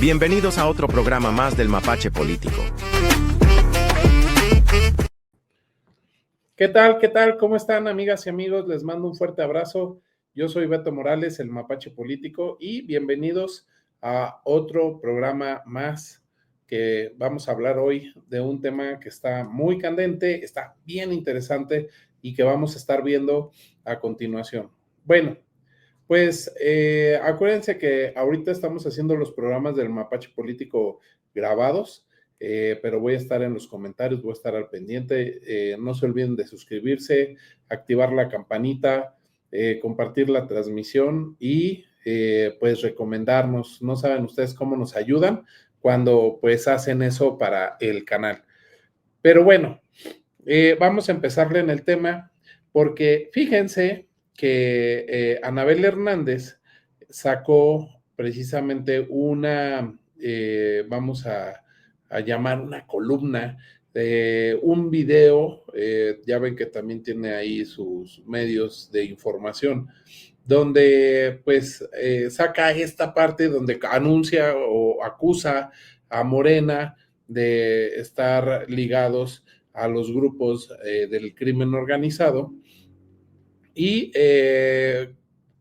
Bienvenidos a otro programa más del Mapache Político. ¿Qué tal? ¿Qué tal? ¿Cómo están, amigas y amigos? Les mando un fuerte abrazo. Yo soy Beto Morales, el Mapache Político, y bienvenidos a otro programa más que vamos a hablar hoy de un tema que está muy candente, está bien interesante y que vamos a estar viendo a continuación. Bueno, pues acuérdense que ahorita estamos haciendo los programas del Mapache Político grabados, pero voy a estar en los comentarios, voy a estar al pendiente. No se olviden de suscribirse, activar la campanita, compartir la transmisión y pues recomendarnos. No saben ustedes cómo nos ayudan cuando pues hacen eso para el canal. Pero bueno, vamos a empezarle en el tema porque fíjense que Anabel Hernández sacó precisamente una, vamos a llamar una columna, un video, ya ven que también tiene ahí sus medios de información, donde pues saca esta parte donde anuncia o acusa a Morena de estar ligados a los grupos del crimen organizado. Y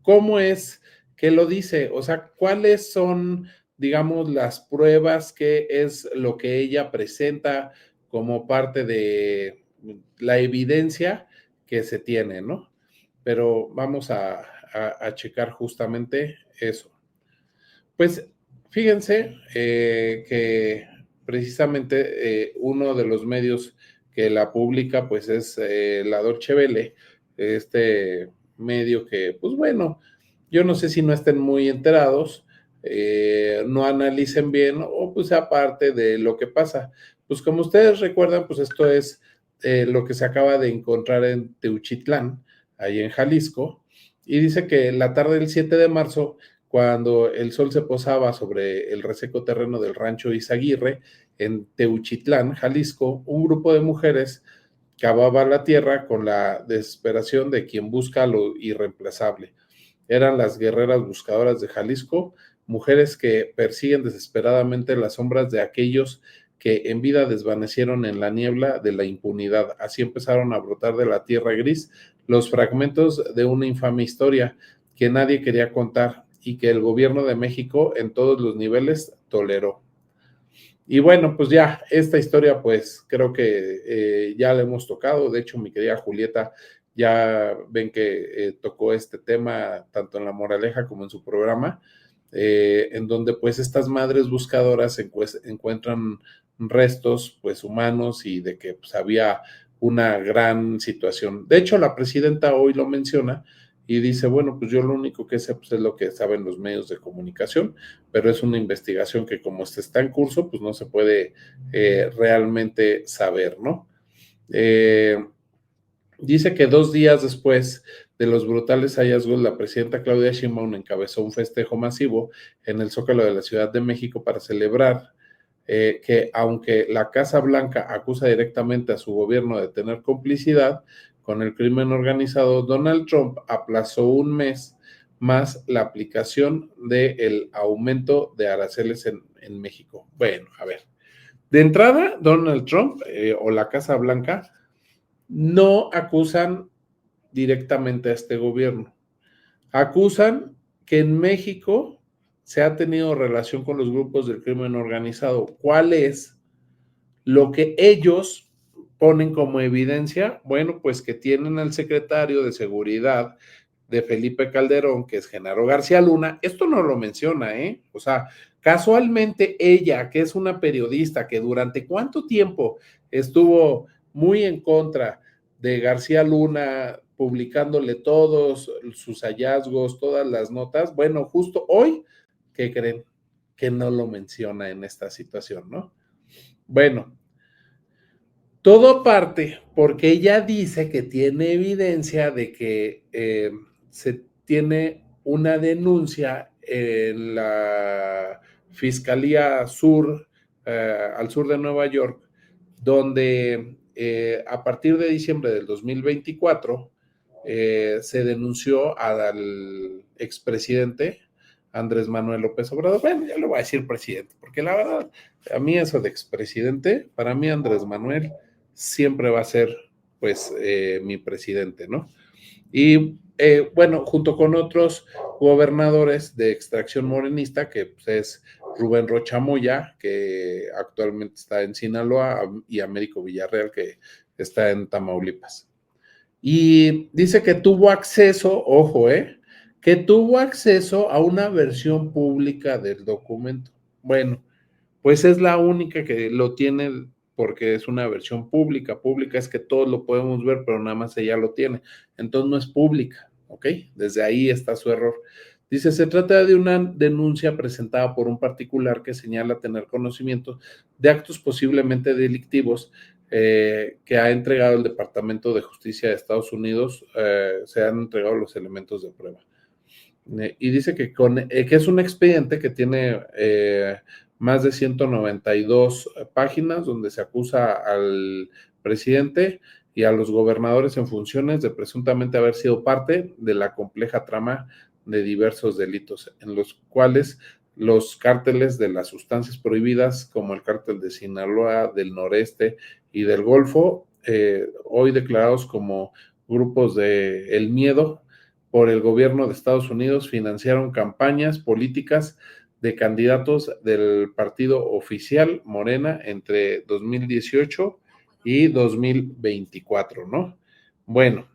cómo es que lo dice, o sea, cuáles son, digamos, las pruebas, qué es lo que ella presenta como parte de la evidencia que se tiene, ¿no? Pero vamos a checar justamente eso. Pues fíjense que precisamente uno de los medios que la publica pues es la Deutsche Welle, este medio que pues bueno, yo no sé si no estén muy enterados, no analicen bien o pues aparte de lo que pasa. Pues como ustedes recuerdan, pues esto es lo que se acaba de encontrar en Teuchitlán, ahí en Jalisco, y dice que la tarde del 7 de marzo cuando el sol se posaba sobre el reseco terreno del rancho Izaguirre, en Teuchitlán, Jalisco, un grupo de mujeres cavaba la tierra con la desesperación de quien busca lo irreemplazable. Eran las guerreras buscadoras de Jalisco, mujeres que persiguen desesperadamente las sombras de aquellos que en vida desvanecieron en la niebla de la impunidad. Así empezaron a brotar de la tierra gris los fragmentos de una infame historia que nadie quería contar y que el gobierno de México en todos los niveles toleró. Y bueno, pues ya, esta historia pues creo que ya la hemos tocado. De hecho, mi querida Julieta, ya ven que tocó este tema tanto en La Moraleja como en su programa, en donde pues estas madres buscadoras encuentran restos pues humanos y de que pues había una gran situación. De hecho, la presidenta hoy lo menciona y dice, bueno, pues yo lo único que sé pues, es lo que saben los medios de comunicación, pero es una investigación que como está en curso, pues no se puede realmente saber, ¿no? Dice que 2 días después de los brutales hallazgos, la presidenta Claudia Sheinbaum encabezó un festejo masivo en el Zócalo de la Ciudad de México para celebrar que aunque la Casa Blanca acusa directamente a su gobierno de tener complicidad con el crimen organizado, Donald Trump aplazó un mes más la aplicación del aumento de aranceles en México. Bueno, a ver. De entrada, Donald Trump o la Casa Blanca no acusan directamente a este gobierno. Acusan que en México se ha tenido relación con los grupos del crimen organizado. ¿Cuál es lo que ellos ponen como evidencia? Bueno, pues que tienen al secretario de Seguridad de Felipe Calderón, que es Genaro García Luna. Esto no lo menciona, ¿eh? O sea, casualmente ella, que es una periodista que durante cuánto tiempo estuvo muy en contra de García Luna, publicándole todos sus hallazgos, todas las notas. Bueno, justo hoy, ¿qué creen? Que no lo menciona en esta situación, ¿no? Bueno, todo parte porque ella dice que tiene evidencia de que se tiene una denuncia en la Fiscalía Sur, al sur de Nueva York, donde a partir de diciembre del 2024 se denunció al expresidente, Andrés Manuel López Obrador. Bueno, ya le voy a decir presidente, porque la verdad, a mí eso de expresidente, para mí Andrés Manuel siempre va a ser, pues, mi presidente, ¿no? Y bueno, junto con otros gobernadores de extracción morenista, que pues, es Rubén Rocha Moya, que actualmente está en Sinaloa, y Américo Villarreal, que está en Tamaulipas. Y dice que tuvo acceso, ojo, que tuvo acceso a una versión pública del documento. Bueno, pues es la única que lo tiene porque es una versión pública. Pública es que todos lo podemos ver, pero nada más ella lo tiene. Entonces no es pública, ¿ok? Desde ahí está su error. Dice, se trata de una denuncia presentada por un particular que señala tener conocimiento de actos posiblemente delictivos que ha entregado el Departamento de Justicia de Estados Unidos. Se han entregado los elementos de prueba. Y dice que es un expediente que tiene más de 192 páginas donde se acusa al presidente y a los gobernadores en funciones de presuntamente haber sido parte de la compleja trama de diversos delitos, en los cuales los cárteles de las sustancias prohibidas, como el cártel de Sinaloa, del Noreste y del Golfo, hoy declarados como grupos de El Miedo, por el gobierno de Estados Unidos, financiaron campañas políticas de candidatos del partido oficial Morena entre 2018 y 2024, ¿no? Bueno,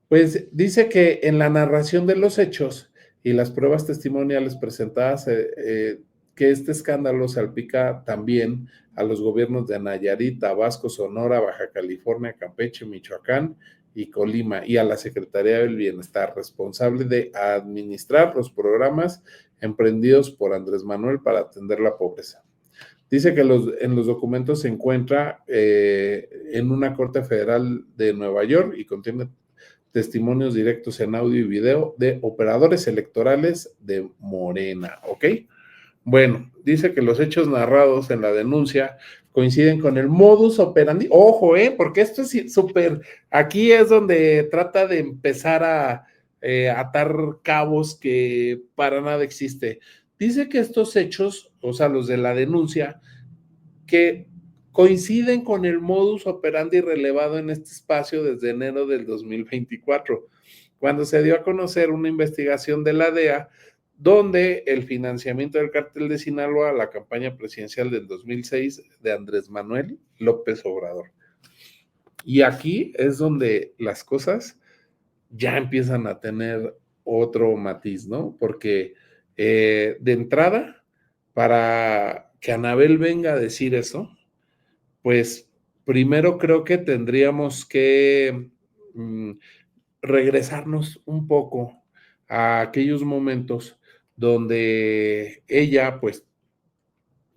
pues dice que en la narración de los hechos y las pruebas testimoniales presentadas, que este escándalo salpica también a los gobiernos de Nayarit, Tabasco, Sonora, Baja California, Campeche, Michoacán y Colima, y a la Secretaría del Bienestar, responsable de administrar los programas emprendidos por Andrés Manuel para atender la pobreza. Dice que en los documentos se encuentra en una corte federal de Nueva York y contiene testimonios directos en audio y video de operadores electorales de Morena, ¿ok? Bueno, dice que los hechos narrados en la denuncia coinciden con el modus operandi. Ojo, porque esto es súper, aquí es donde trata de empezar a atar cabos que para nada existe. Dice que estos hechos, o sea, los de la denuncia, que coinciden con el modus operandi relevado en este espacio desde enero del 2024, cuando se dio a conocer una investigación de la DEA donde el financiamiento del cártel de Sinaloa a la campaña presidencial del 2006 de Andrés Manuel López Obrador. Y aquí es donde las cosas ya empiezan a tener otro matiz, ¿no? Porque de entrada, para que Anabel venga a decir eso, pues primero creo que tendríamos que regresarnos un poco a aquellos momentos donde ella pues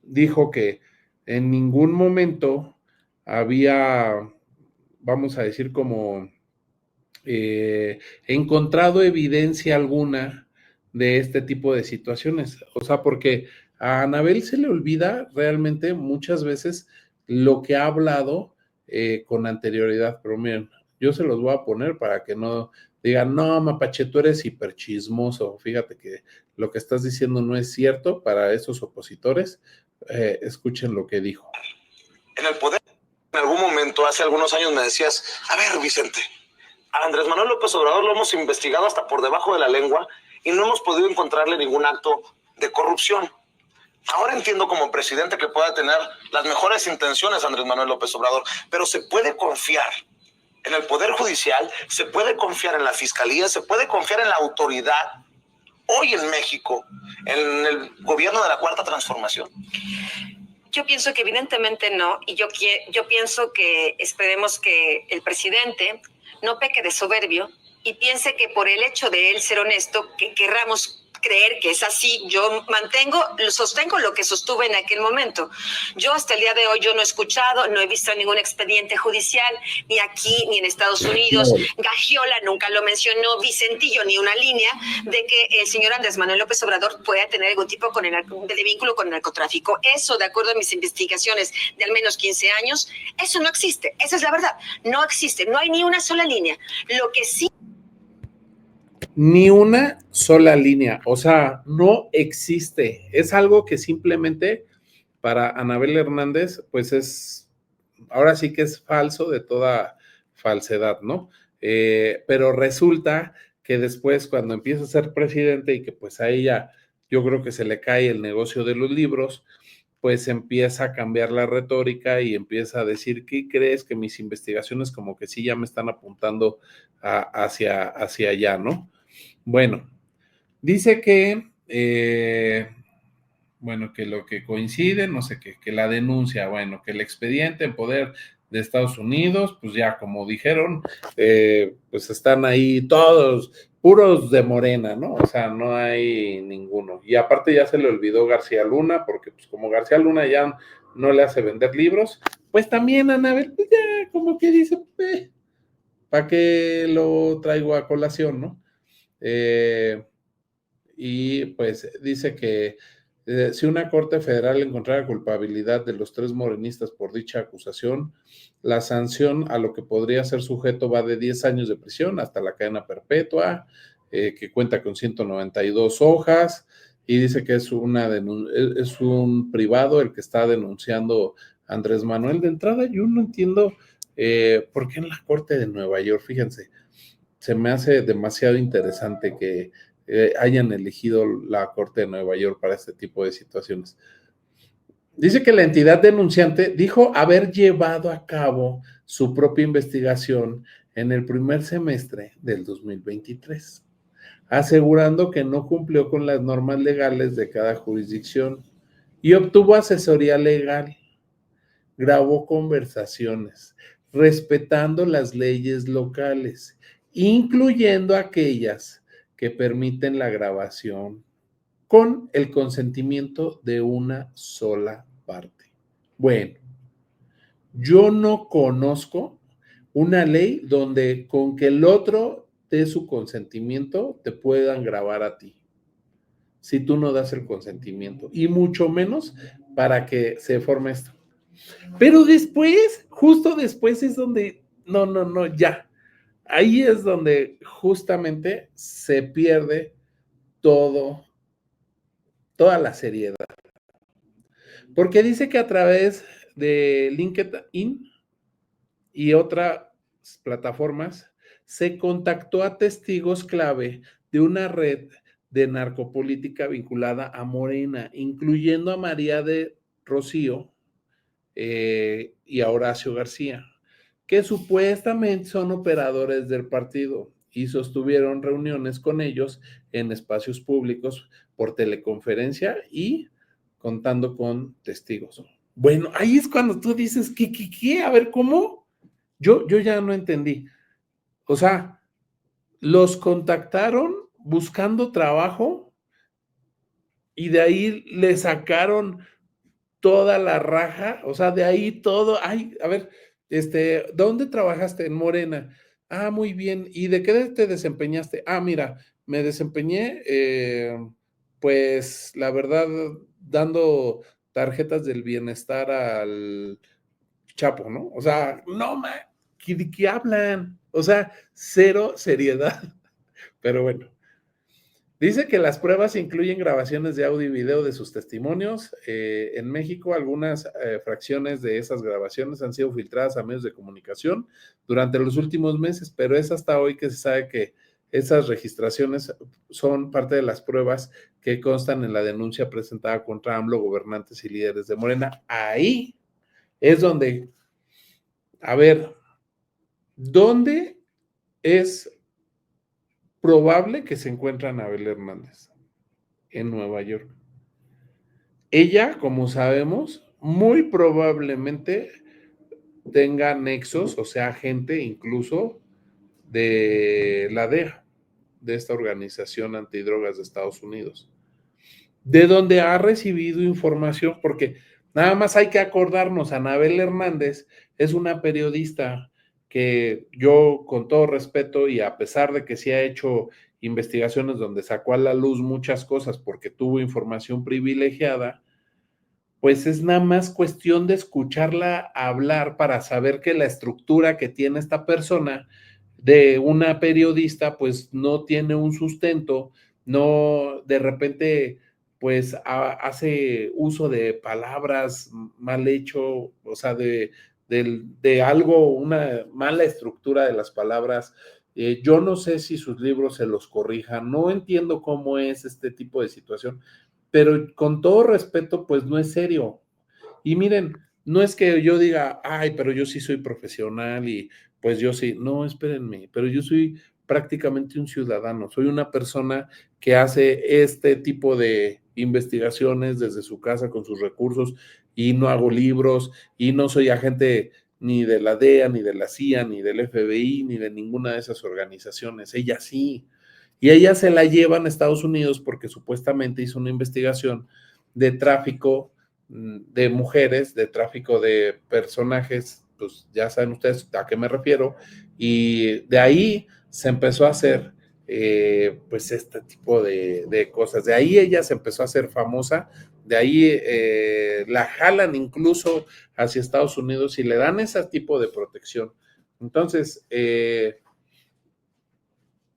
dijo que en ningún momento había, vamos a decir, como encontrado evidencia alguna de este tipo de situaciones. O sea, porque a Anabel se le olvida realmente muchas veces lo que ha hablado con anterioridad. Pero miren, yo se los voy a poner para que no digan, no, Mapache, tú eres hiperchismoso. Fíjate que lo que estás diciendo no es cierto para esos opositores. Escuchen lo que dijo. En el poder, en algún momento, hace algunos años me decías, a ver, Vicente, a Andrés Manuel López Obrador lo hemos investigado hasta por debajo de la lengua y no hemos podido encontrarle ningún acto de corrupción. Ahora entiendo como presidente que pueda tener las mejores intenciones Andrés Manuel López Obrador, pero se puede confiar en el Poder Judicial, se puede confiar en la Fiscalía, se puede confiar en la autoridad hoy en México, en el gobierno de la Cuarta Transformación. Yo pienso que evidentemente no, y yo pienso que esperemos que el presidente no peque de soberbio y piense que por el hecho de él ser honesto, que querramos creer que es así. Yo sostengo lo que sostuve en aquel momento. Yo hasta el día de hoy yo no he escuchado, no he visto ningún expediente judicial, ni aquí, ni en Estados Unidos. Gagiola nunca lo mencionó, Vicentillo ni una línea de que el señor Andrés Manuel López Obrador pueda tener algún tipo de vínculo con el narcotráfico. Eso, de acuerdo a mis investigaciones de al menos 15 años, eso no existe. Esa es la verdad. No existe, no hay ni una sola línea. Lo que sí... Ni una sola línea, o sea, no existe. Es algo que simplemente para Anabel Hernández, pues ahora sí que es falso de toda falsedad, ¿no? Pero resulta que después, cuando empieza a ser presidente y que pues a ella, yo creo que se le cae el negocio de los libros, pues empieza a cambiar la retórica y empieza a decir, ¿qué crees? Que mis investigaciones como que sí ya me están apuntando hacia allá, ¿no? Bueno, dice que, bueno, que lo que coincide, no sé qué, que la denuncia, bueno, que el expediente en poder de Estados Unidos, pues ya como dijeron, pues están ahí todos, puros de Morena, ¿no? O sea, no hay ninguno. Y aparte ya se le olvidó García Luna, porque pues como García Luna ya no le hace vender libros, pues también Anabel, pues ya como que dice, ¿para qué lo traigo a colación, no? Y pues dice que si una corte federal encontrara culpabilidad de los 3 morenistas por dicha acusación, la sanción a lo que podría ser sujeto va de 10 años de prisión hasta la cadena perpetua, que cuenta con 192 hojas, y dice que es un privado el que está denunciando a Andrés Manuel. De entrada, yo no entiendo por qué en la corte de Nueva York, fíjense, se me hace demasiado interesante que hayan elegido la Corte de Nueva York para este tipo de situaciones. Dice que la entidad denunciante dijo haber llevado a cabo su propia investigación en el primer semestre del 2023, asegurando que no cumplió con las normas legales de cada jurisdicción y obtuvo asesoría legal, grabó conversaciones, respetando las leyes locales, incluyendo aquellas que permiten la grabación con el consentimiento de una sola parte. Bueno, yo no conozco una ley donde con que el otro dé su consentimiento te puedan grabar a ti, si tú no das el consentimiento, y mucho menos para que se forme esto. Pero después, justo después es donde, no, ya. Ahí es donde justamente se pierde todo, toda la seriedad. Porque dice que a través de LinkedIn y otras plataformas se contactó a testigos clave de una red de narcopolítica vinculada a Morena, incluyendo a María de Rocío y a Horacio García, que supuestamente son operadores del partido y sostuvieron reuniones con ellos en espacios públicos por teleconferencia y contando con testigos. Bueno, ahí es cuando tú dices, ¿qué? A ver, ¿cómo? Yo ya no entendí. O sea, los contactaron buscando trabajo y de ahí le sacaron toda la raja, o sea, de ahí todo, ay, a ver, ¿dónde trabajaste? En Morena. Ah, muy bien. ¿Y de qué te desempeñaste? Ah, mira, me desempeñé, pues, la verdad, dando tarjetas del bienestar al Chapo, ¿no? O sea, no, ¿de qué hablan? O sea, cero seriedad. Pero bueno. Dice que las pruebas incluyen grabaciones de audio y video de sus testimonios. En México, algunas fracciones de esas grabaciones han sido filtradas a medios de comunicación durante los últimos meses, pero es hasta hoy que se sabe que esas registraciones son parte de las pruebas que constan en la denuncia presentada contra AMLO, gobernantes y líderes de Morena. Ahí es donde, a ver, ¿dónde es probable que se encuentre Anabel Hernández? En Nueva York. Ella, como sabemos, muy probablemente tenga nexos, o sea, gente incluso de la DEA, de esta organización antidrogas de Estados Unidos, de donde ha recibido información, porque nada más hay que acordarnos, Anabel Hernández es una periodista que yo, con todo respeto, y a pesar de que sí ha hecho investigaciones donde sacó a la luz muchas cosas porque tuvo información privilegiada, pues es nada más cuestión de escucharla hablar para saber que la estructura que tiene esta persona de una periodista, pues no tiene un sustento, no de repente pues hace uso de palabras mal hecho, o sea, de algo, una mala estructura de las palabras. Yo no sé si sus libros se los corrijan, no entiendo cómo es este tipo de situación, pero con todo respeto, pues no es serio. Y miren, no es que yo diga, ay, pero yo sí soy profesional y pues yo sí, no, espérenme, pero yo soy prácticamente un ciudadano, soy una persona que hace este tipo de investigaciones desde su casa con sus recursos y no hago libros y no soy agente ni de la DEA, ni de la CIA, ni del FBI, ni de ninguna de esas organizaciones. Ella sí. Y ella se la llevan a Estados Unidos porque supuestamente hizo una investigación de tráfico de mujeres, de tráfico de personajes, pues ya saben ustedes a qué me refiero, y de ahí se empezó a hacer pues este tipo de cosas. De ahí ella se empezó a hacer famosa, de ahí la jalan incluso hacia Estados Unidos y le dan ese tipo de protección. Entonces,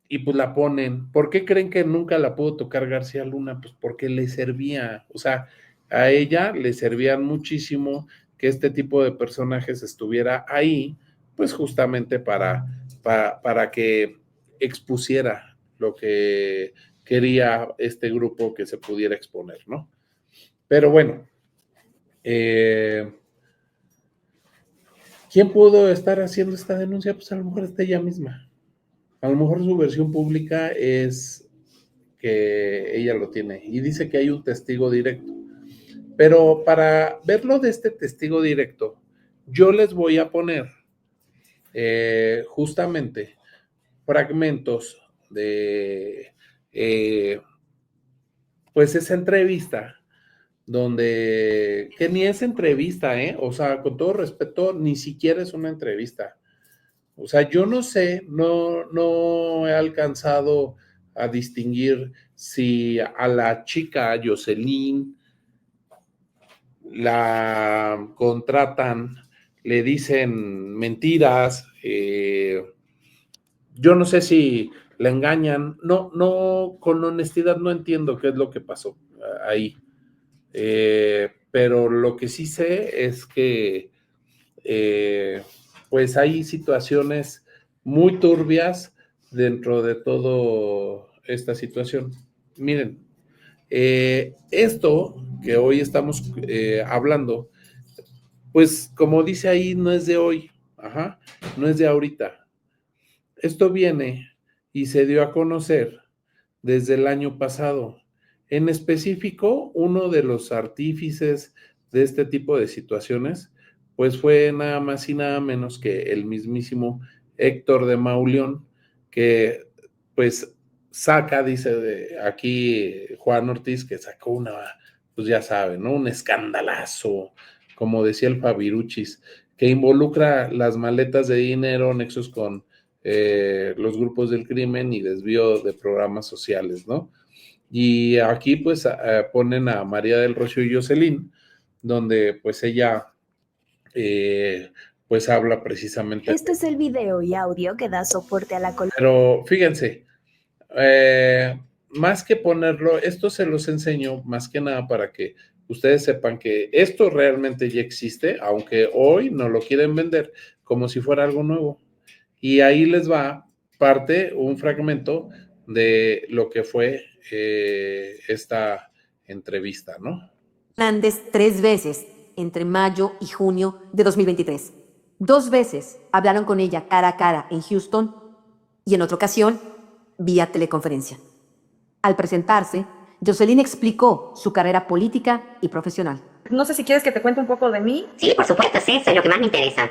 y pues la ponen. ¿Por qué creen que nunca la pudo tocar García Luna? Pues porque le servía, o sea, a ella le servían muchísimo que este tipo de personajes estuviera ahí, pues justamente para que expusiera lo que quería este grupo que se pudiera exponer, ¿no? Pero bueno, ¿quién pudo estar haciendo esta denuncia? Pues a lo mejor está ella misma. A lo mejor su versión pública es que ella lo tiene y dice que hay un testigo directo. Pero para verlo de este testigo directo, yo les voy a poner justamente fragmentos de pues esa entrevista donde, que ni es entrevista, o sea, con todo respeto, ni siquiera es una entrevista. O sea, yo no sé, no he alcanzado a distinguir si a la chica Jocelyn la contratan, le dicen mentiras, yo no sé si la engañan, no, con honestidad no entiendo qué es lo que pasó ahí. Pero lo que sí sé es que pues hay situaciones muy turbias dentro de toda esta situación. Miren, esto que hoy estamos hablando, pues como dice ahí, no es de hoy, no es de ahorita. Esto viene y se dio a conocer desde el año pasado. En específico, uno de los artífices de este tipo de situaciones, pues fue nada más y nada menos que el mismísimo Héctor de Mauleón, que pues saca, dice aquí Juan Ortiz, que sacó una, pues ya saben, ¿no? Un escandalazo, como decía el Fabiruchis, que involucra las maletas de dinero, nexos con los grupos del crimen y desvío de programas sociales, ¿no? Y aquí pues ponen a María del Rocío y Jocelyn, donde pues ella pues habla precisamente. Este es el video y audio que da soporte a la columna. Pero fíjense, más que ponerlo, esto se los enseño más que nada para que ustedes sepan que esto realmente ya existe, aunque hoy no lo quieren vender como si fuera algo nuevo. Y ahí les va un fragmento de lo que fue esta entrevista, ¿no? Hernández 3 veces entre mayo y junio de 2023. 2 veces hablaron con ella cara a cara en Houston y en otra ocasión vía teleconferencia. Al presentarse, Jocelyn explicó su carrera política y profesional. No sé si quieres que te cuente un poco de mí. Sí, por supuesto, sí, eso es lo que más me interesa.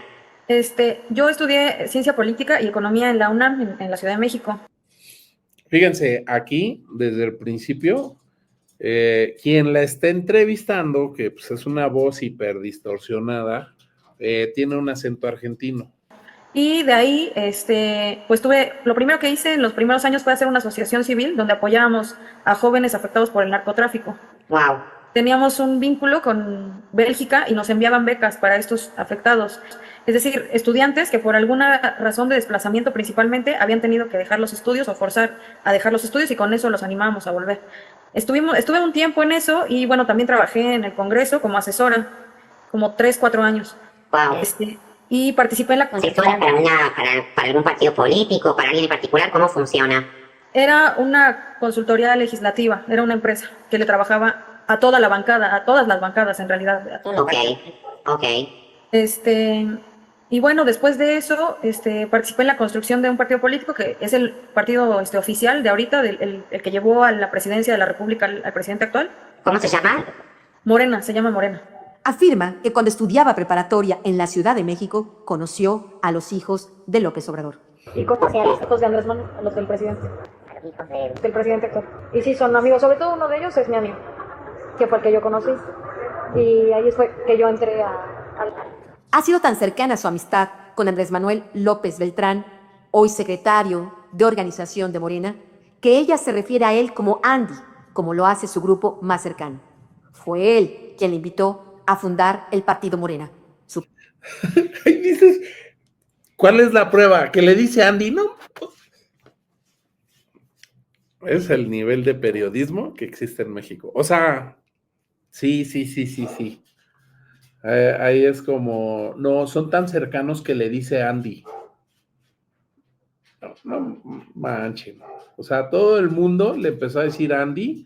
Yo estudié Ciencia Política y Economía en la UNAM, en la Ciudad de México. Fíjense, aquí, desde el principio, quien la está entrevistando, que pues, es una voz hiper distorsionada, tiene un acento argentino. Y de ahí, pues lo primero que hice en los primeros años fue hacer una asociación civil donde apoyábamos a jóvenes afectados por el narcotráfico. Wow. Teníamos un vínculo con Bélgica y nos enviaban becas para estos afectados. Es decir, estudiantes que por alguna razón de desplazamiento principalmente habían tenido que dejar los estudios o forzar a dejar los estudios y con eso los animábamos a volver. Estuve un tiempo en eso y bueno, también trabajé en el Congreso como asesora, como 3, 4 años. Wow. Y participé en la ¿Asesora para algún partido político, para alguien en particular? ¿Cómo funciona? Era una consultoría legislativa, era una empresa que le trabajaba a toda la bancada, a todas las bancadas en realidad. Ok. Y bueno, después de eso, participé en la construcción de un partido político que es el partido oficial de ahorita, el que llevó a la presidencia de la República al presidente actual. ¿Cómo se llama? Morena, se llama Morena. Afirma que cuando estudiaba preparatoria en la Ciudad de México, conoció a los hijos de López Obrador. ¿Y cómo se los hijos de Andrés Manuel, los del presidente? Los hijos Del presidente actual. Y sí, son amigos, sobre todo uno de ellos es mi amigo, que fue el que yo conocí. Y ahí fue que yo entré Ha sido tan cercana su amistad con Andrés Manuel López Beltrán, hoy secretario de organización de Morena, que ella se refiere a él como Andy, como lo hace su grupo más cercano. Fue él quien le invitó a fundar el partido Morena. Ahí dices, ¿cuál es la prueba? Que le dice Andy, no. Es el nivel de periodismo que existe en México. O sea, sí. Ahí es como, no, son tan cercanos que le dice Andy. No manchen. O sea, todo el mundo le empezó a decir Andy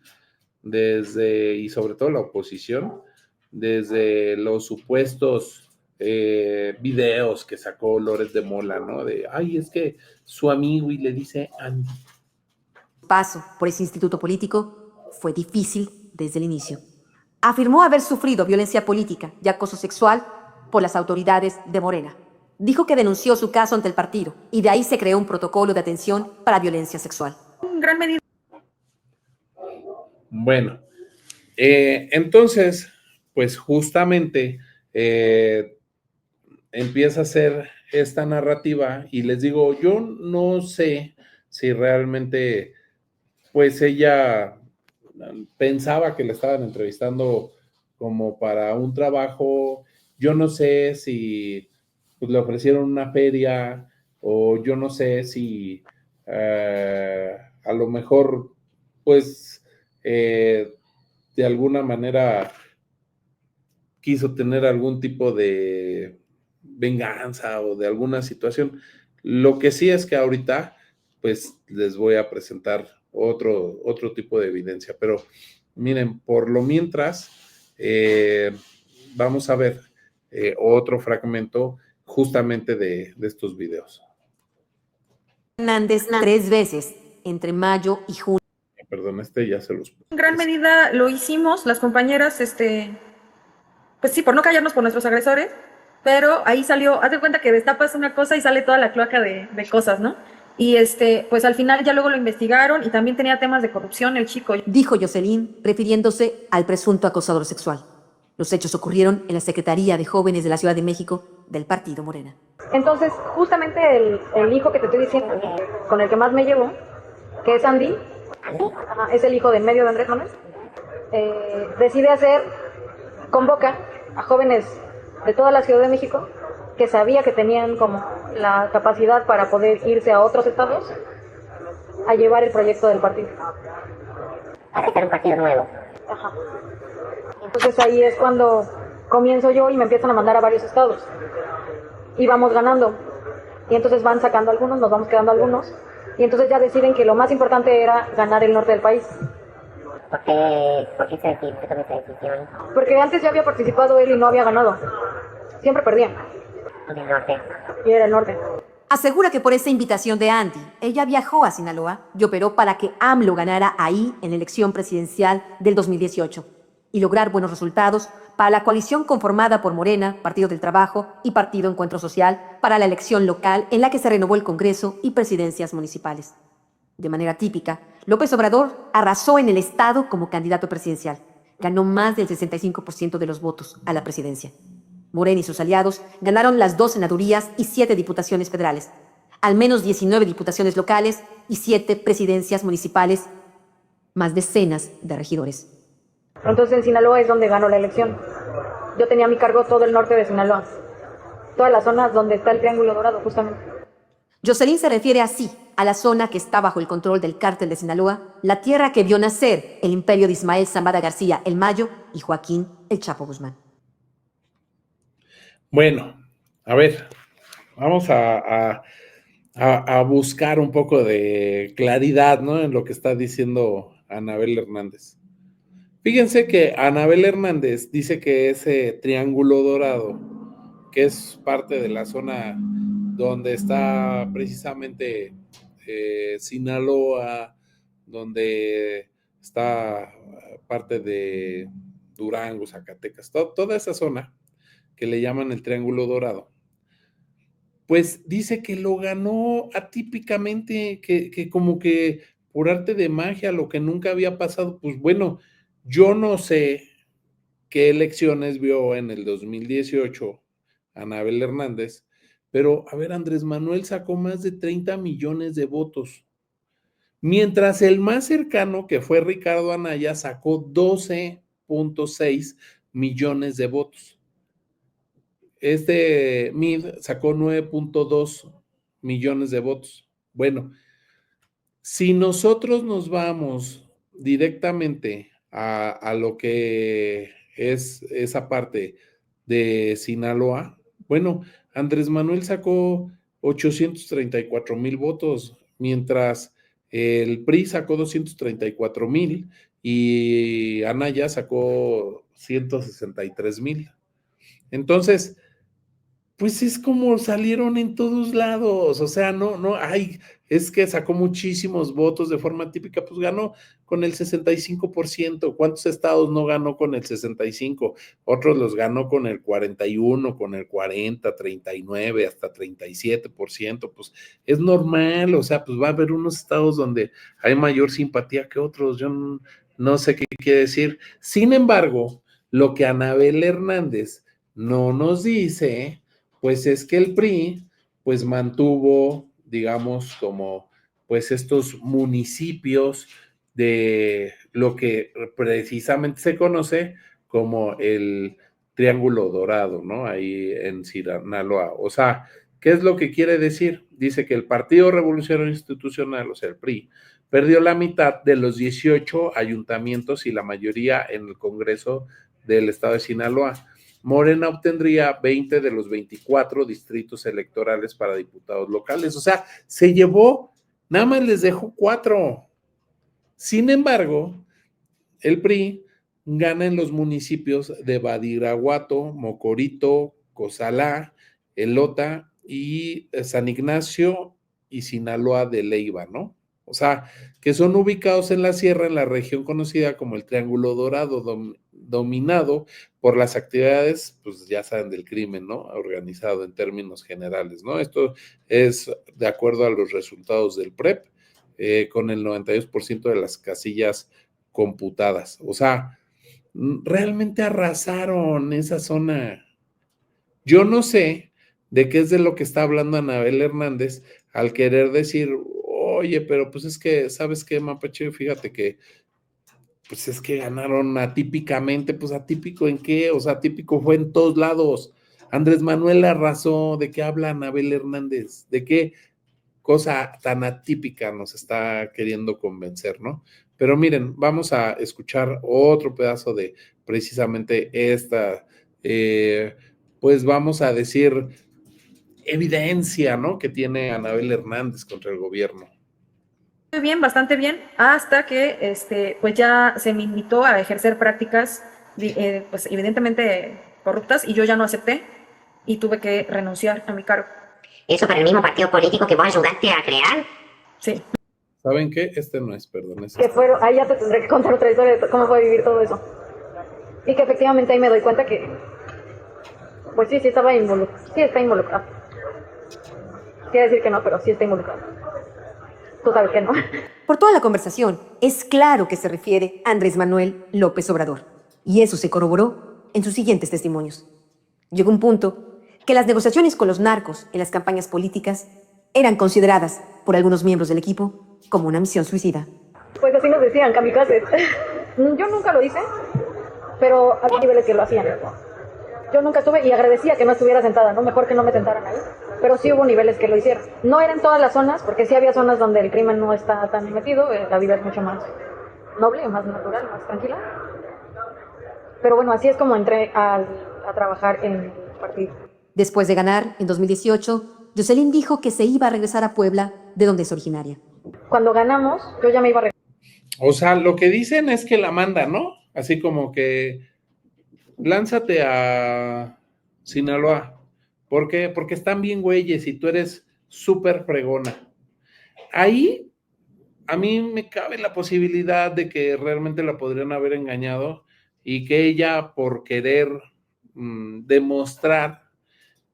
y sobre todo la oposición, desde los supuestos videos que sacó Lores de Mola, ¿no? De, ay, es que su amigo y le dice Andy. Paso por ese instituto político fue difícil desde el inicio. Afirmó haber sufrido violencia política y acoso sexual por las autoridades de Morena. Dijo que denunció su caso ante el partido y de ahí se creó un protocolo de atención para violencia sexual. en gran medida. Bueno, entonces, pues justamente empieza a ser esta narrativa y les digo, yo no sé si realmente, pues ella pensaba que le estaban entrevistando como para un trabajo, yo no sé si pues, le ofrecieron una feria o yo no sé si a lo mejor pues de alguna manera quiso tener algún tipo de venganza o de alguna situación. Lo que sí es que ahorita pues les voy a presentar otro tipo de evidencia, pero miren, por lo mientras vamos a ver otro fragmento justamente de estos videos. Hernández 3 veces entre mayo y junio. Perdón, ya se los... En gran medida lo hicimos, las compañeras, pues sí, por no callarnos por nuestros agresores, pero ahí salió, haz de cuenta que destapas una cosa y sale toda la cloaca de cosas, ¿no? Y pues al final ya luego lo investigaron y también tenía temas de corrupción el chico. Dijo Jocelyn, refiriéndose al presunto acosador sexual. Los hechos ocurrieron en la Secretaría de Jóvenes de la Ciudad de México del Partido Morena. Entonces, justamente el hijo que te estoy diciendo, con el que más me llevo, que es Andy, es el hijo del medio de Andrés Manuel, decide convoca a jóvenes de toda la Ciudad de México que sabía que tenían como la capacidad para poder irse a otros estados a llevar el proyecto del partido. A sacar un partido nuevo. Ajá. Entonces ahí es cuando comienzo yo y me empiezan a mandar a varios estados. Y vamos ganando. Y entonces van sacando algunos, nos vamos quedando algunos. Y entonces ya deciden que lo más importante era ganar el norte del país. ¿Por qué se tomó esa decisión? Porque antes ya había participado él y no había ganado. Siempre perdía. En el norte. Y era el norte. Asegura que por esa invitación de Andy, ella viajó a Sinaloa y operó para que AMLO ganara ahí en la elección presidencial del 2018 y lograr buenos resultados para la coalición conformada por Morena, Partido del Trabajo y Partido Encuentro Social para la elección local en la que se renovó el Congreso y presidencias municipales. De manera típica, López Obrador arrasó en el estado como candidato presidencial. Ganó más del 65% de los votos a la presidencia. Morena y sus aliados ganaron las 2 senadurías y 7 diputaciones federales, al menos 19 diputaciones locales y 7 presidencias municipales, más decenas de regidores. Entonces en Sinaloa es donde ganó la elección. Yo tenía a mi cargo todo el norte de Sinaloa. toda la zona donde está el Triángulo Dorado, justamente. Jocelyn se refiere así a la zona que está bajo el control del cártel de Sinaloa, la tierra que vio nacer el imperio de Ismael Zambada García, el Mayo, y Joaquín el Chapo Guzmán. Bueno, a ver, vamos a buscar un poco de claridad, ¿no? En lo que está diciendo Anabel Hernández. Fíjense que Anabel Hernández dice que ese Triángulo Dorado, que es parte de la zona donde está precisamente Sinaloa, donde está parte de Durango, Zacatecas, toda esa zona que le llaman el Triángulo Dorado, pues dice que lo ganó atípicamente, que como que por arte de magia, lo que nunca había pasado. Pues bueno, yo no sé qué elecciones vio en el 2018 Anabel Hernández, pero a ver, Andrés Manuel sacó más de 30 millones de votos, mientras el más cercano, que fue Ricardo Anaya, sacó 12.6 millones de votos. Este Mid sacó 9.2 millones de votos. Bueno, si nosotros nos vamos directamente a lo que es esa parte de Sinaloa, bueno, Andrés Manuel sacó 834,000 votos, mientras el PRI sacó 234,000 y Anaya sacó 163,000. Entonces, pues es como salieron en todos lados, o sea, es que sacó muchísimos votos de forma típica, pues ganó con el 65%. ¿Cuántos estados no ganó con el 65%? Otros los ganó con el 41%, con el 40%, 39%, hasta 37%, pues es normal, o sea, pues va a haber unos estados donde hay mayor simpatía que otros, yo no sé qué quiere decir. Sin embargo, lo que Anabel Hernández no nos dice, pues es que el PRI, pues mantuvo, digamos, como, pues estos municipios de lo que precisamente se conoce como el Triángulo Dorado, ¿no? Ahí en Sinaloa. O sea, ¿qué es lo que quiere decir? Dice que el Partido Revolucionario Institucional, o sea, el PRI, perdió la mitad de los 18 ayuntamientos y la mayoría en el Congreso del estado de Sinaloa. Morena obtendría 20 de los 24 distritos electorales para diputados locales. O sea, se llevó, nada más les dejó 4. Sin embargo, el PRI gana en los municipios de Badiraguato, Mocorito, Cozalá, Elota y San Ignacio y Sinaloa de Leiva, ¿no? O sea, que son ubicados en la sierra, en la región conocida como el Triángulo Dorado, dominado por las actividades, pues ya saben, del crimen, ¿no? Organizado en términos generales, ¿no? Esto es de acuerdo a los resultados del PREP, con el 92% de las casillas computadas. O sea, realmente arrasaron esa zona. Yo no sé de qué es de lo que está hablando Anabel Hernández al querer decir, oye, pero pues es que, ¿sabes qué, Mapache? Fíjate que, pues es que ganaron atípicamente. Pues atípico ¿en qué? O sea, atípico fue en todos lados. Andrés Manuel arrasó. ¿De qué habla Anabel Hernández? ¿De qué cosa tan atípica nos está queriendo convencer, no? Pero miren, vamos a escuchar otro pedazo de precisamente esta, pues vamos a decir, evidencia, ¿no? Que tiene Anabel Hernández contra el gobierno. Muy bien, bastante bien, hasta que pues ya se me invitó a ejercer prácticas pues evidentemente corruptas y yo ya no acepté y tuve que renunciar a mi cargo. ¿Eso para el mismo partido político que vos ayudaste a crear? Sí. ¿Saben qué? Este no es, perdón. Es Que fueron, ahí ya te tendré que contar otra historia de cómo fue vivir todo eso. Y que efectivamente ahí me doy cuenta que, pues sí estaba involucrado. Sí está involucrado. Quiere decir que no, pero sí está involucrado. Tú sabes que no. Por toda la conversación, es claro que se refiere a Andrés Manuel López Obrador. Y eso se corroboró en sus siguientes testimonios. Llegó un punto que las negociaciones con los narcos en las campañas políticas eran consideradas por algunos miembros del equipo como una misión suicida. Pues así nos decían, kamikazes. Yo nunca lo hice, pero había niveles que lo hacían. Yo nunca estuve y agradecía que no estuviera sentada, ¿no? Mejor que no me sentaran ahí. Pero sí hubo niveles que lo hicieron. No era en todas las zonas, porque sí había zonas donde el crimen no está tan metido, la vida es mucho más noble, más natural, más tranquila. Pero bueno, así es como entré a trabajar en el partido. Después de ganar, en 2018, Jocelyn dijo que se iba a regresar a Puebla, de donde es originaria. Cuando ganamos, yo ya me iba a regresar. O sea, lo que dicen es que la manda, ¿no? Así como que lánzate a Sinaloa. ¿Por qué? Porque están bien güeyes y tú eres súper fregona. Ahí a mí me cabe la posibilidad de que realmente la podrían haber engañado y que ella, por querer demostrar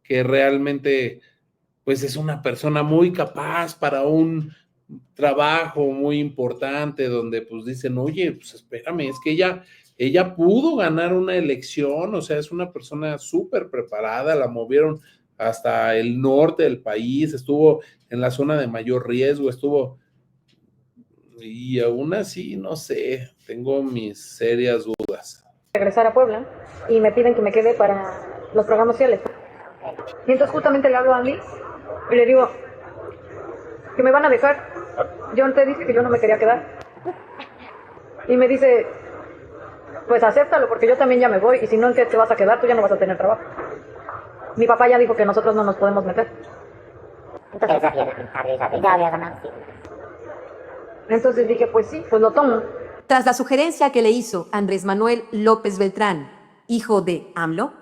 que realmente pues es una persona muy capaz para un trabajo muy importante donde pues dicen, oye, pues espérame, es que ella pudo ganar una elección, o sea, es una persona súper preparada, la movieron hasta el norte del país, estuvo en la zona de mayor riesgo, y aún así, no sé, tengo mis serias dudas. Regresar a Puebla y me piden que me quede para los programas sociales. Y entonces justamente le hablo a Andy y le digo que me van a dejar. Yo te dije que yo no me quería quedar. Y me dice, pues acéptalo porque yo también ya me voy y si no, ¿en qué te vas a quedar? Tú ya no vas a tener trabajo. Mi papá ya dijo que nosotros no nos podemos meter. Entonces dije, pues sí, pues lo tomo. Tras la sugerencia que le hizo Andrés Manuel López Beltrán, hijo de AMLO,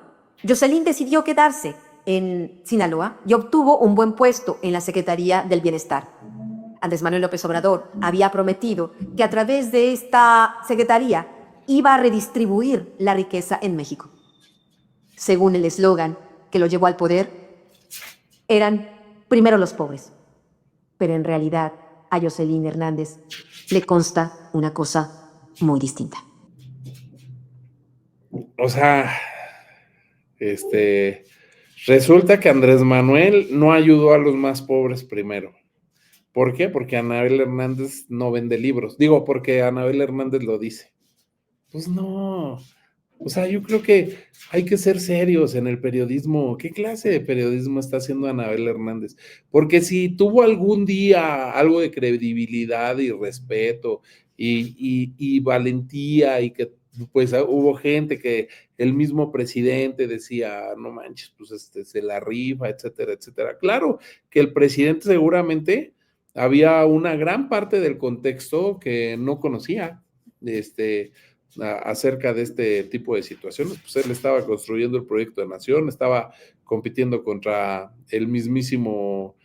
Jocelyn decidió quedarse en Sinaloa y obtuvo un buen puesto en la Secretaría del Bienestar. Andrés Manuel López Obrador había prometido que a través de esta secretaría iba a redistribuir la riqueza en México. Según el eslogan que lo llevó al poder, eran primero los pobres. Pero en realidad a Jocelyn Hernández le consta una cosa muy distinta. O sea, resulta que Andrés Manuel no ayudó a los más pobres primero. ¿Por qué? Porque Anabel Hernández no vende libros. Digo, porque Anabel Hernández lo dice. Pues no. O sea, yo creo que hay que ser serios en el periodismo. ¿Qué clase de periodismo está haciendo Anabel Hernández? Porque si tuvo algún día algo de credibilidad y respeto y valentía y que pues hubo gente que el mismo presidente decía, no manches, pues se la rifa, etcétera, etcétera. Claro que el presidente seguramente había una gran parte del contexto que no conocía, acerca de este tipo de situaciones. Pues él estaba construyendo el proyecto de nación, estaba compitiendo contra el mismísimo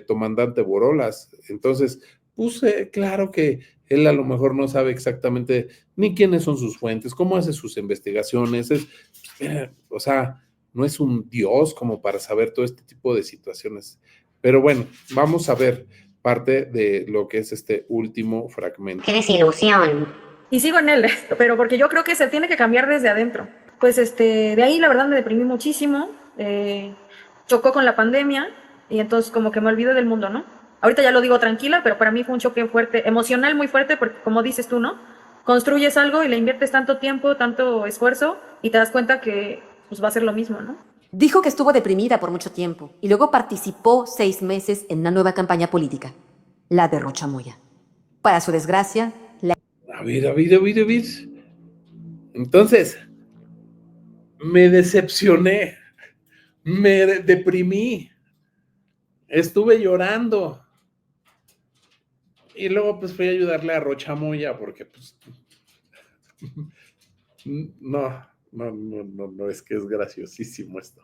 comandante Borolas. Entonces, pues claro que él a lo mejor no sabe exactamente ni quiénes son sus fuentes, cómo hace sus investigaciones. O sea, no es un dios como para saber todo este tipo de situaciones. Pero bueno, vamos a ver parte de lo que es este último fragmento. ¡Qué desilusión! Y sigo en él, pero porque yo creo que se tiene que cambiar desde adentro. Pues de ahí la verdad me deprimí muchísimo, chocó con la pandemia y entonces como que me olvidé del mundo, ¿no? Ahorita ya lo digo tranquila, pero para mí fue un choque fuerte, emocional muy fuerte, porque como dices tú, ¿no? Construyes algo y le inviertes tanto tiempo, tanto esfuerzo y te das cuenta que pues va a ser lo mismo, ¿no? Dijo que estuvo deprimida por mucho tiempo y luego participó 6 meses en una nueva campaña política, la de Rocha Moya. Para su desgracia, A ver. Entonces, me decepcioné, me deprimí, estuve llorando. Y luego pues fui a ayudarle a Rocha Moya porque pues no, es que es graciosísimo esto.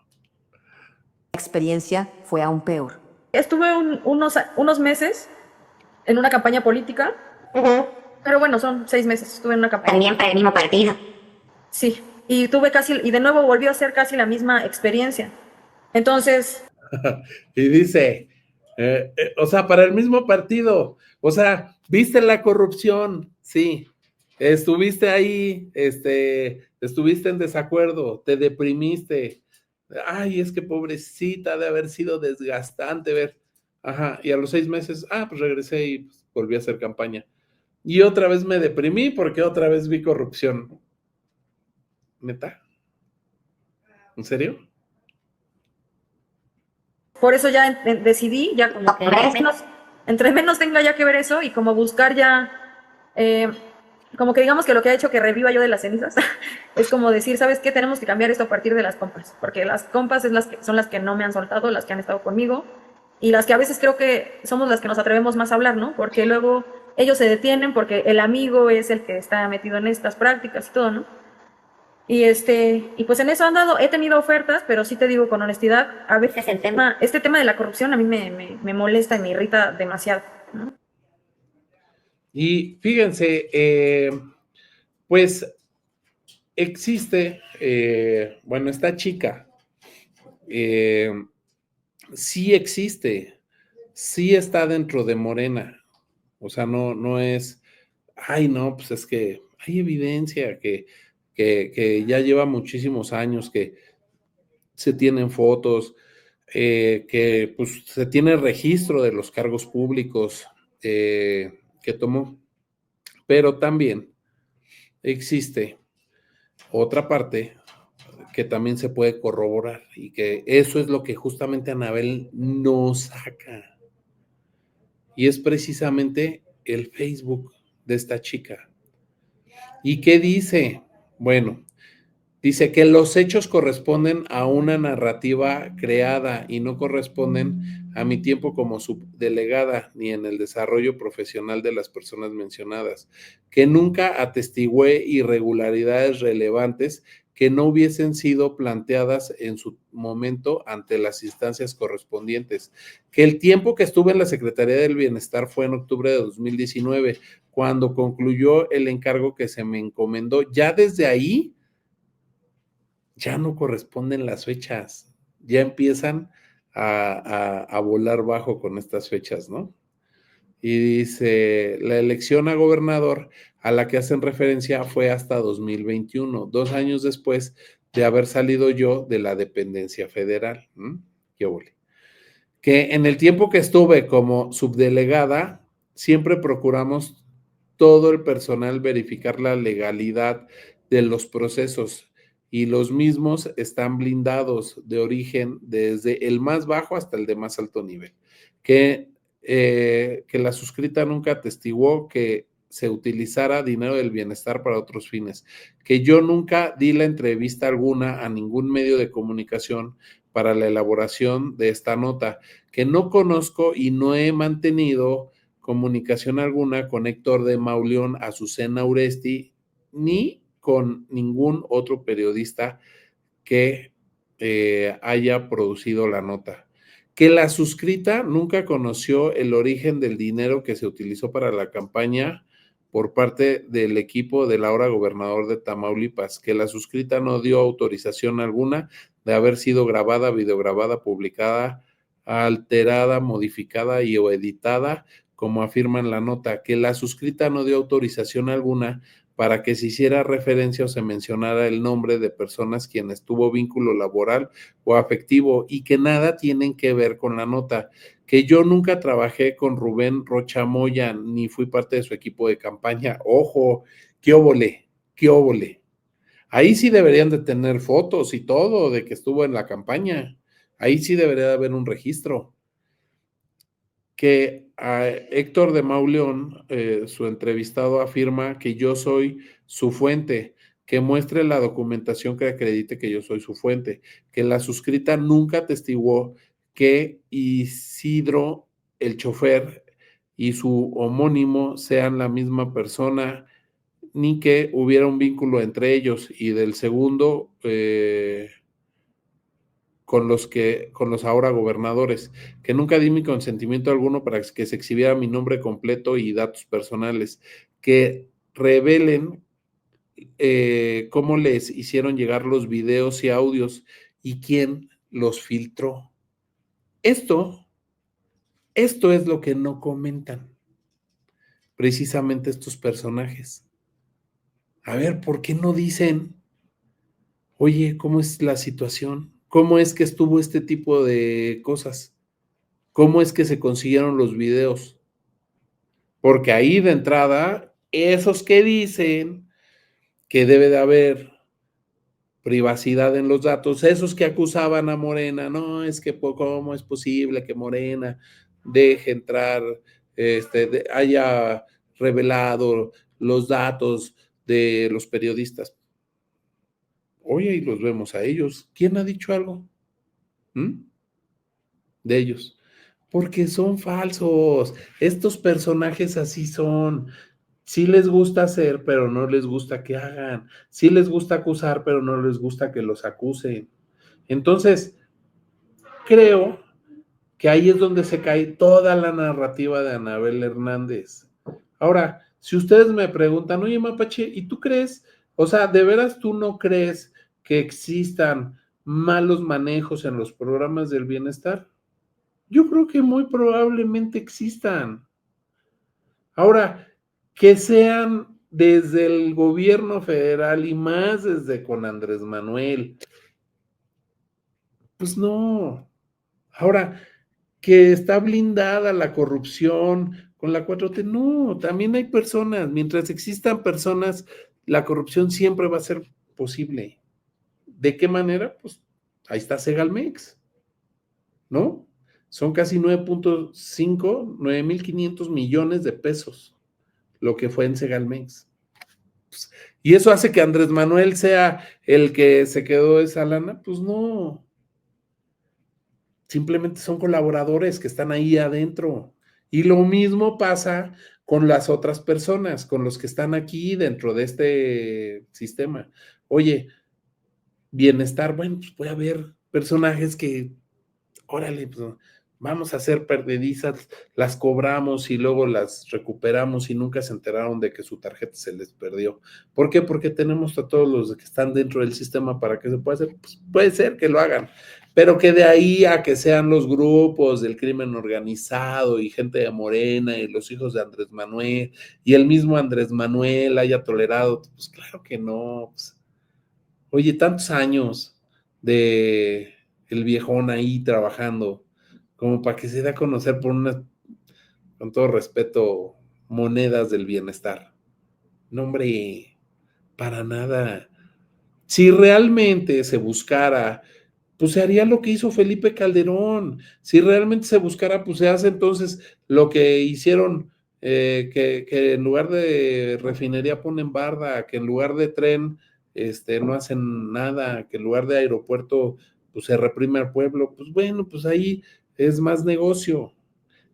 la experiencia fue aún peor. Estuve unos meses en una campaña política, pero bueno, son 6 meses, estuve en una campaña. También para el mismo partido. Sí, y de nuevo volvió a ser casi la misma experiencia. Entonces... Y dice, o sea, para el mismo partido, o sea, viste la corrupción, sí, estuviste ahí, estuviste en desacuerdo, te deprimiste, ay, es que pobrecita, de haber sido desgastante ver, ajá, y a los 6 meses, pues regresé y pues, volví a hacer campaña. Y otra vez me deprimí porque otra vez vi corrupción. ¿Neta? ¿En serio? Por eso ya decidí, ya como que entre menos tenga ya que ver eso y como buscar ya, como que digamos que lo que ha hecho que reviva yo de las cenizas es como decir, ¿sabes qué? Tenemos que cambiar esto a partir de las compas, porque las compas son las que no me han soltado, las que han estado conmigo y las que a veces creo que somos las que nos atrevemos más a hablar, ¿no? Porque luego ellos se detienen porque el amigo es el que está metido en estas prácticas y todo, ¿no? Y pues en eso he tenido ofertas, pero sí te digo con honestidad, a veces este tema de la corrupción a mí me molesta y me irrita demasiado, ¿no? Y fíjense, pues existe, bueno, esta chica, sí existe, sí está dentro de Morena, o sea, no es, ay, no, pues es que hay evidencia que ya lleva muchísimos años, que se tienen fotos, que pues se tiene registro de los cargos públicos que tomó, pero también existe otra parte que también se puede corroborar y que eso es lo que justamente Anabel no saca. Y es precisamente el Facebook de esta chica. ¿Y qué dice? Bueno, dice que los hechos corresponden a una narrativa creada y no corresponden a mi tiempo como subdelegada ni en el desarrollo profesional de las personas mencionadas, que nunca atestigué irregularidades relevantes que no hubiesen sido planteadas en su momento ante las instancias correspondientes, que el tiempo que estuve en la Secretaría del Bienestar fue en octubre de 2019, cuando concluyó el encargo que se me encomendó. Ya desde ahí ya no corresponden las fechas, ya empiezan a volar bajo con estas fechas, ¿no? Y dice, la elección a gobernador a la que hacen referencia fue hasta 2021, 2 años después de haber salido yo de la dependencia federal. ¿Qué huele? Que en el tiempo que estuve como subdelegada, siempre procuramos todo el personal verificar la legalidad de los procesos y los mismos están blindados de origen desde el más bajo hasta el de más alto nivel. Que la suscrita nunca atestiguó que se utilizara dinero del bienestar para otros fines, que yo nunca di la entrevista alguna a ningún medio de comunicación para la elaboración de esta nota, que no conozco y no he mantenido comunicación alguna con Héctor de Mauleón, Azucena Uresti, ni con ningún otro periodista que haya producido la nota. Que la suscrita nunca conoció el origen del dinero que se utilizó para la campaña por parte del equipo del ahora gobernador de Tamaulipas, que la suscrita no dio autorización alguna de haber sido grabada, videograbada, publicada, alterada, modificada y o editada, como afirma en la nota, que la suscrita no dio autorización alguna para que se hiciera referencia o se mencionara el nombre de personas quienes tuvo vínculo laboral o afectivo y que nada tienen que ver con la nota, que yo nunca trabajé con Rubén Rocha Moya ni fui parte de su equipo de campaña. Ojo, qué óvole, qué óvole. Ahí sí deberían de tener fotos y todo de que estuvo en la campaña. Ahí sí debería de haber un registro. Que a Héctor de Mauleón, su entrevistado, afirma que yo soy su fuente, que muestre la documentación que acredite que yo soy su fuente, que la suscrita nunca atestiguó que Isidro, el chofer, y su homónimo sean la misma persona, ni que hubiera un vínculo entre ellos, y del segundo, con los ahora gobernadores, que nunca di mi consentimiento alguno para que se exhibiera mi nombre completo y datos personales, que revelen cómo les hicieron llegar los videos y audios y quién los filtró. Esto es lo que no comentan precisamente estos personajes. A ver, ¿por qué no dicen, oye, cómo es la situación? ¿Cómo es que estuvo este tipo de cosas? ¿Cómo es que se consiguieron los videos? Porque ahí de entrada, esos que dicen que debe de haber privacidad en los datos, esos que acusaban a Morena, no, es que cómo es posible que Morena deje entrar, haya revelado los datos de los periodistas. Oye, y los vemos a ellos. ¿Quién ha dicho algo? De ellos. Porque son falsos. Estos personajes así son. Sí les gusta hacer, pero no les gusta que hagan. Sí les gusta acusar, pero no les gusta que los acusen. Entonces, creo que ahí es donde se cae toda la narrativa de Anabel Hernández. Ahora, si ustedes me preguntan, oye, Mapache, ¿y tú crees, o sea, de veras tú no crees que existan malos manejos en los programas del bienestar? Yo creo que muy probablemente existan. Ahora, que sean desde el gobierno federal y más desde con Andrés Manuel, pues no. Ahora, que está blindada la corrupción con la 4T, no, también hay personas, mientras existan personas, la corrupción siempre va a ser posible. ¿De qué manera? Pues ahí está Segalmex, ¿no? Son casi 9.5, 9,500 millones de pesos lo que fue en Segalmex. Pues, ¿y eso hace que Andrés Manuel sea el que se quedó esa lana? Pues no. Simplemente son colaboradores que están ahí adentro. Y lo mismo pasa con las otras personas, con los que están aquí dentro de este sistema. Oye, bienestar, bueno, pues puede haber personajes que, órale, pues vamos a hacer perdedizas, las cobramos y luego las recuperamos y nunca se enteraron de que su tarjeta se les perdió. ¿Por qué? Porque tenemos a todos los que están dentro del sistema para que se pueda hacer. Pues puede ser que lo hagan, pero que de ahí a que sean los grupos del crimen organizado y gente de Morena y los hijos de Andrés Manuel y el mismo Andrés Manuel haya tolerado, pues claro que no. Pues, oye, tantos años de el viejón ahí trabajando, como para que se dé a conocer por unas, con todo respeto, monedas del bienestar. No, hombre, para nada. Si realmente se buscara, pues se haría lo que hizo Felipe Calderón. Si realmente se buscara, pues se hace entonces lo que hicieron, que en lugar de refinería ponen barda, que en lugar de tren, no hacen nada, que en lugar de aeropuerto, pues se reprime al pueblo. Pues bueno, pues ahí es más negocio.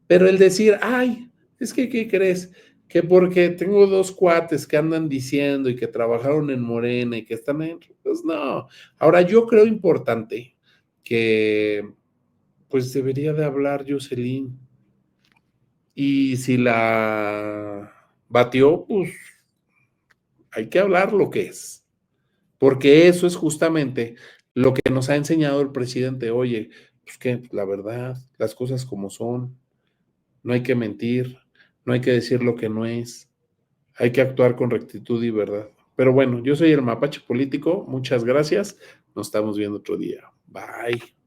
Pero el decir, ay, es que, ¿qué crees? Que porque tengo dos cuates que andan diciendo y que trabajaron en Morena y que están en... Pues no. Ahora, yo creo importante que, pues debería de hablar Jocelyn. Y si la batió, pues hay que hablar lo que es. Porque eso es justamente lo que nos ha enseñado el presidente. Oye, pues que la verdad, las cosas como son. No hay que mentir, no hay que decir lo que no es, hay que actuar con rectitud y verdad. Pero bueno, yo soy el Mapache Político, muchas gracias, nos estamos viendo otro día. Bye.